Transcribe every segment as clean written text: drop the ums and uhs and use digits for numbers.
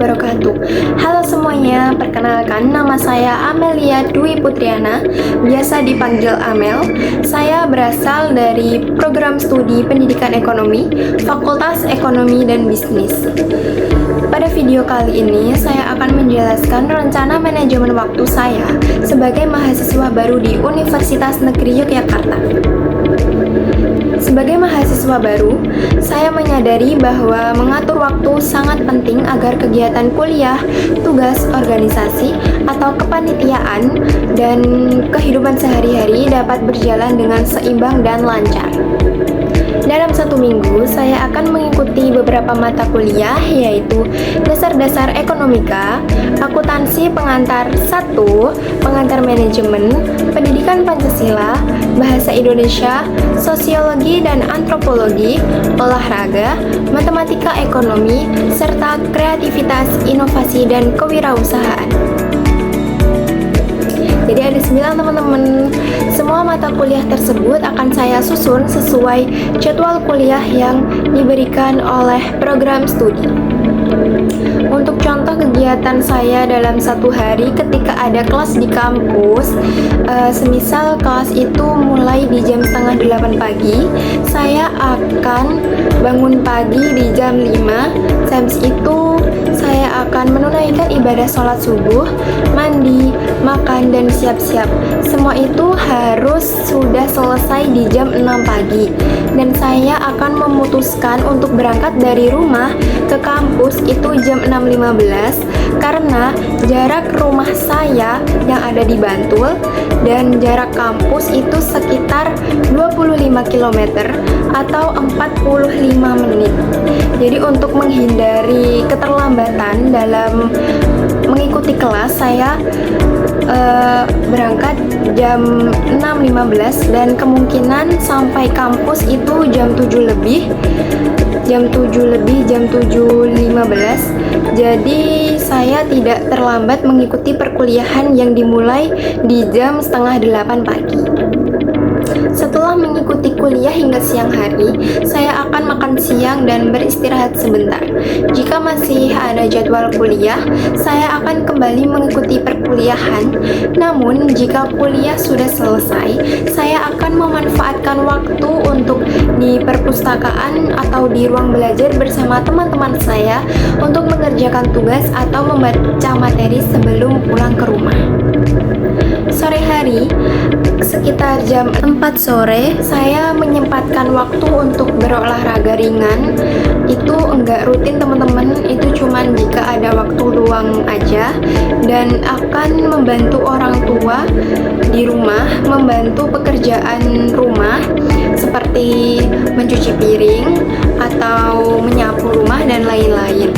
wabarakatuh. Halo semuanya, perkenalkan nama saya Amelia Dwi Putriana, biasa dipanggil Amel. Saya berasal dari program studi Pendidikan Ekonomi, Fakultas Ekonomi dan Bisnis. Pada video kali ini, saya akan menjelaskan rencana manajemen waktu saya sebagai mahasiswa baru di Universitas Negeri Yogyakarta. Sebagai mahasiswa baru, saya menyadari bahwa mengatur waktu sangat penting agar kegiatan kuliah, tugas organisasi, atau kepanitiaan, dan kehidupan sehari-hari dapat berjalan dengan seimbang dan lancar. Dalam satu minggu, saya akan mengikuti beberapa mata kuliah, yaitu Dasar-Dasar Ekonomika, Akuntansi Pengantar 1, Pengantar Manajemen, Pendidikan Pancasila, Bahasa Indonesia, Sosiologi dan Antropologi, Olahraga, Matematika Ekonomi, serta Kreativitas, Inovasi, dan Kewirausahaan. Jadi ada 9 teman-teman. Semua mata kuliah tersebut akan saya susun sesuai jadwal kuliah yang diberikan oleh program studi. Untuk contoh kegiatan saya dalam satu hari ketika ada kelas di kampus, semisal kelas itu mulai di jam setengah 8 pagi, saya akan bangun pagi di jam 5. Habis itu saya akan menunaikan ibadah sholat subuh, mandi, makan, dan siap-siap. Semua itu harus sudah selesai di jam 6 pagi. Dan saya akan memutuskan untuk berangkat dari rumah ke kampus itu jam 6.15 karena jarak rumah saya yang ada di Bantul dan jarak kampus itu sekitar 25 km atau 45 menit. Jadi untuk menghindari keterlambatan dalam mengikuti kelas, saya berangkat jam 6.15 dan kemungkinan sampai kampus itu jam 7 lebih, jam 7.15. Jadi saya tidak terlambat mengikuti perkuliahan yang dimulai di jam setengah 8 pagi. Setelah mengikuti kuliah hingga siang hari, saya akan makan siang dan beristirahat sebentar. Jika masih ada jadwal kuliah, saya akan kembali mengikuti perkuliahan. Namun, jika kuliah sudah selesai, saya akan memanfaatkan waktu untuk di perpustakaan atau di ruang belajar bersama teman-teman saya untuk mengerjakan tugas atau membaca materi sebelum pulang ke rumah. Sore hari, sekitar jam 4 sore, saya menyempatkan waktu untuk berolahraga ringan. Itu enggak rutin teman-teman, itu cuman jika ada waktu luang aja, dan akan membantu orang tua di rumah, membantu pekerjaan rumah seperti mencuci piring atau menyapu rumah dan lain-lain.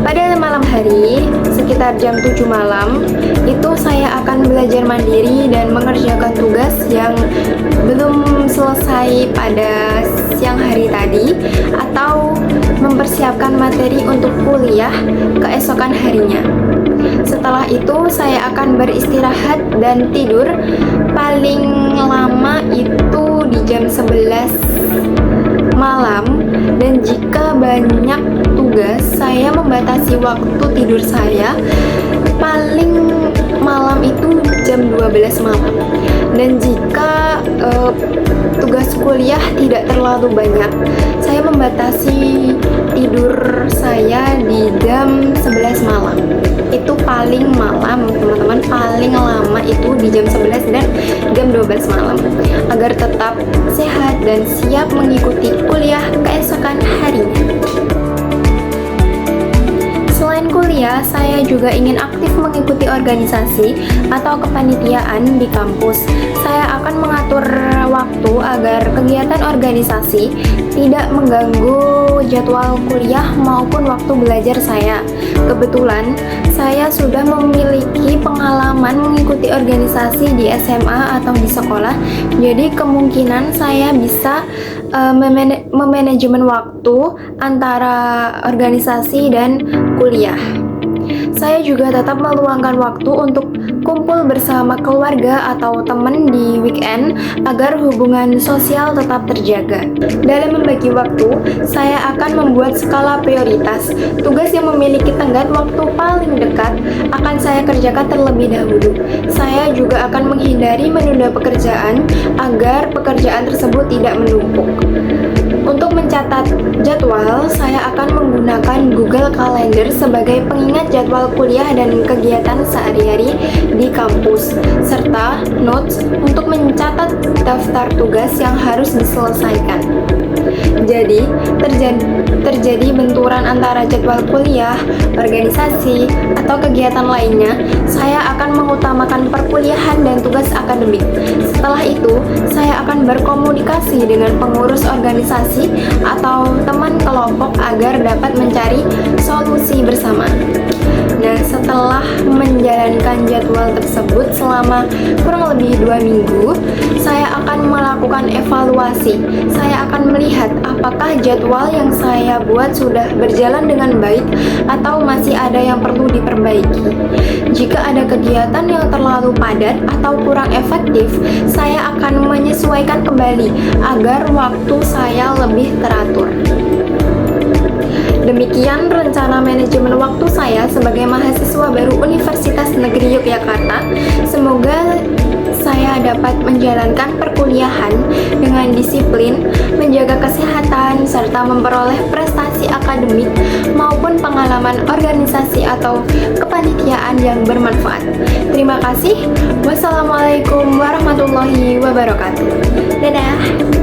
Pada malam hari, sekitar jam 7 malam, itu saya akan belajar mandiri dan mengerjakan tugas yang belum selesai pada siang hari tadi, atau mempersiapkan materi untuk kuliah keesokan harinya. Setelah itu, saya akan beristirahat dan tidur paling lama itu di jam 11 malam, dan jika banyak tugas, saya membatasi waktu tidur saya paling malam itu jam 12 malam. Dan jika tugas kuliah tidak terlalu banyak, saya membatasi tidur saya di jam 11 malam. Itu paling malam teman-teman, paling lama itu di jam 11 dan jam 12 malam agar tetap sehat dan siap mengikuti kuliah keesokan harinya. Selain kuliah, saya juga ingin aktif mengikuti organisasi atau kepanitiaan di kampus. Saya akan mengatur waktu agar kegiatan organisasi tidak mengganggu jadwal kuliah maupun waktu belajar saya. Kebetulan, saya sudah memiliki pengalaman mengikuti organisasi di SMA atau di sekolah, jadi kemungkinan saya bisa memanajemen waktu antara organisasi dan kuliah. Saya juga tetap meluangkan waktu untuk kumpul bersama keluarga atau teman di weekend agar hubungan sosial tetap terjaga. Dalam membagi waktu, saya akan membuat skala prioritas. Tugas yang memiliki tenggat waktu paling dekat akan saya kerjakan terlebih dahulu. Saya juga akan menghindari menunda pekerjaan agar pekerjaan tersebut tidak menumpuk. Untuk mencatat jadwal, saya akan menggunakan Google Calendar sebagai pengingat jadwal kuliah dan kegiatan sehari-hari di kampus, serta notes untuk mencatat daftar tugas yang harus diselesaikan. Jadi, terjadi benturan antara jadwal kuliah, organisasi, atau kegiatan lainnya, saya akan mengutamakan perkuliahan dan tugas akademik. Setelah itu, saya akan berkomunikasi dengan pengurus organisasi atau teman kelompok agar dapat mencari solusi bersama. Nah, setelah menjalankan jadwal tersebut selama kurang lebih 2 minggu, saya akan melakukan evaluasi. Saya akan melihat apakah jadwal yang saya buat sudah berjalan dengan baik atau masih ada yang perlu diperbaiki. Jika ada kegiatan yang terlalu padat atau kurang efektif, saya akan menyesuaikan kembali agar waktu saya lebih teratur. Demikian rencana manajemen waktu saya sebagai mahasiswa baru Universitas Negeri Yogyakarta. Semoga saya dapat menjalankan perkuliahan dengan disiplin, menjaga kesehatan, serta memperoleh prestasi akademik maupun pengalaman organisasi atau kepanitiaan yang bermanfaat. Terima kasih. Wassalamualaikum warahmatullahi wabarakatuh. Dadah.